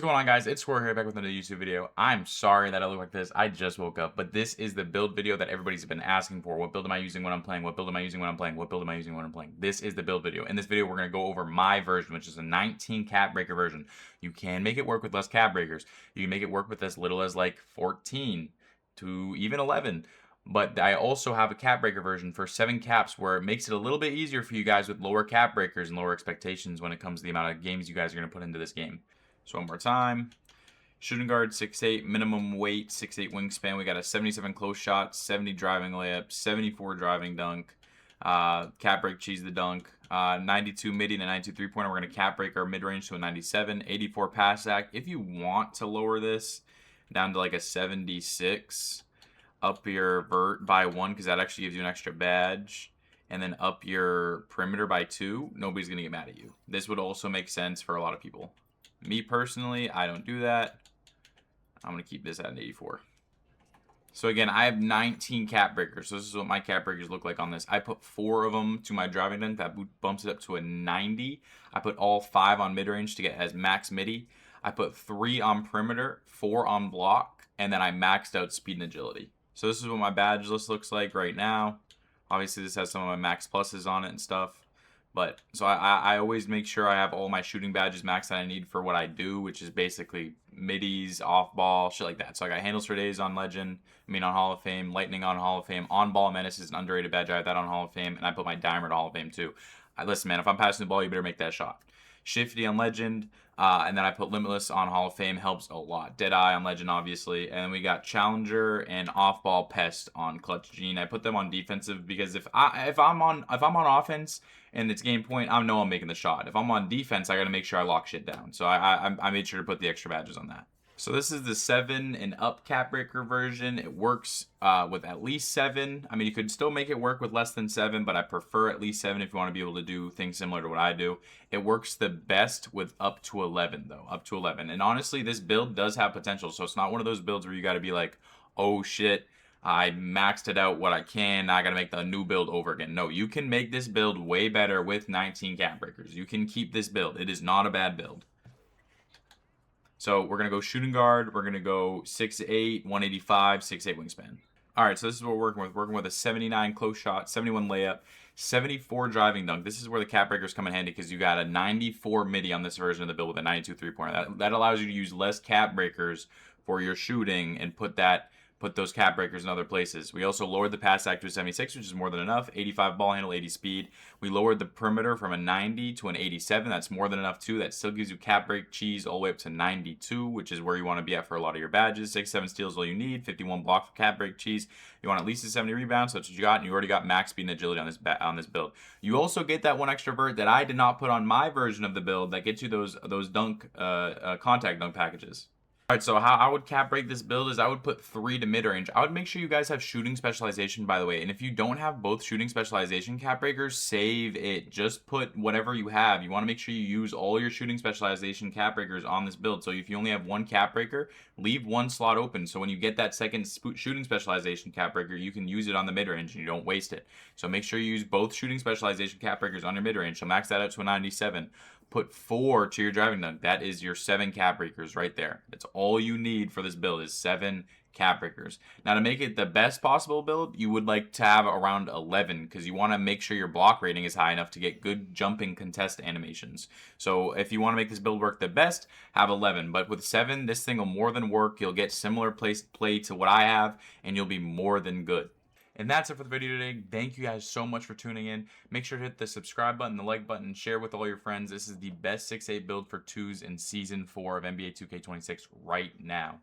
going on, guys? It's squaearl here, back with another YouTube video. I'm sorry that I look like this. I just woke up, but this is the build video that everybody's been asking for. What build am I using when I'm playing? What build am I using when I'm playing? What build am I using when I'm playing? This is the build video. In this video, we're going to go over my version, which is a 19 cap breaker version. You can make it work with less cap breakers. You can make it work with as little as like 14 to even 11. But I also have a cap breaker version for 7 caps where it makes it a little bit easier for you guys with lower cap breakers and lower expectations when it comes to the amount of games you guys are going to put into this game. So one more time. Shooting guard 6'8", minimum weight 6'8" wingspan. We got a 77 close shot, 70 driving layup, 74 driving dunk, cap break cheese the dunk, 92 midi and a 92 3-pointer. We're going to cap break our mid range to a 97, 84 pass act. If you want to lower this down to like a 76, up your vert by 1 because that actually gives you an extra badge, and then up your perimeter by 2, nobody's going to get mad at you. This would also make sense for a lot of people. Me personally, I don't do that. I'm going to keep this at an 84. So again, I have 19 cap breakers. So this is what my cap breakers look like on this. I put 4 of them to my driving dunk. That bumps it up to a 90. I put all 5 on mid-range to get as max midi. I put 3 on perimeter, 4 on block, and then I maxed out speed and agility. So this is what my badge list looks like right now. Obviously, this has some of my max pluses on it and stuff. But so I always make sure I have all my shooting badges maxed that I need for what I do, which is basically middies, off ball, shit like that. So I got handles for days on Legend, on Hall of Fame, Lightning on Hall of Fame, on ball menace is an underrated badge. I have that on Hall of Fame, and I put my dimer to Hall of Fame too. Listen, man, if I'm passing the ball, you better make that shot. Shifty on Legend, and then I put Limitless on Hall of Fame, helps a lot. Deadeye on Legend, obviously, and we got Challenger and Off Ball Pest on Clutch Gene. I put them on defensive because if I'm on offense and it's game point, I know I'm making the shot. If I'm on defense, I got to make sure I lock shit down. So I made sure to put the extra badges on that. So this is the 7 and up cap breaker version. It works with at least 7. I mean, you could still make it work with less than 7, but I prefer at least 7 if you want to be able to do things similar to what I do. It works the best with up to 11, though. Up to 11. And honestly, this build does have potential. So it's not one of those builds where you got to be like, oh shit, I maxed it out what I can. I got to make the new build over again. No, you can make this build way better with 19 cap breakers. You can keep this build. It is not a bad build. So we're going to go shooting guard. We're going to go 6'8", 185, 6'8 wingspan. All right, so this is what we're working with. Working with a 79 close shot, 71 layup, 74 driving dunk. This is where the cap breakers come in handy because you got a 94 midi on this version of the build with a 92 3-pointer. That allows you to use less cap breakers for your shooting and put those cap breakers in other places. We also lowered the pass act to a 76, which is more than enough. 85 ball handle, 80 speed. We lowered the perimeter from a 90 to an 87. That's more than enough too. That still gives you cap break cheese all the way up to 92, which is where you want to be at for a lot of your badges. 6-7 steals is all you need. 51 block for cap break cheese. You want at least a 70 rebounds. So that's what you got, and you already got max speed and agility on this build. You also get that one extra vert that I did not put on my version of the build that gets you those dunk contact dunk packages. Alright, so how I would cap break this build is I would put 3 to mid-range. I would make sure you guys have shooting specialization, by the way. And if you don't have both shooting specialization cap breakers, save it. Just put whatever you have. You want to make sure you use all your shooting specialization cap breakers on this build. So if you only have 1 cap breaker, leave 1 slot open. So when you get that second shooting specialization cap breaker, you can use it on the mid-range and you don't waste it. So make sure you use both shooting specialization cap breakers on your mid-range. So max that out to a 97. Put 4 to your driving dunk. That is your 7 cap breakers right there. That's all you need for this build is 7 cap breakers. Now to make it the best possible build, you would like to have around 11 because you want to make sure your block rating is high enough to get good jumping contest animations. So if you want to make this build work the best, have 11. But with 7, this thing will more than work. You'll get similar play to what I have, and you'll be more than good. And that's it for the video today. Thank you guys so much for tuning in. Make sure to hit the subscribe button, the like button, share with all your friends. This is the best 6'8 build for 2s in Season 4 of NBA 2K26 right now.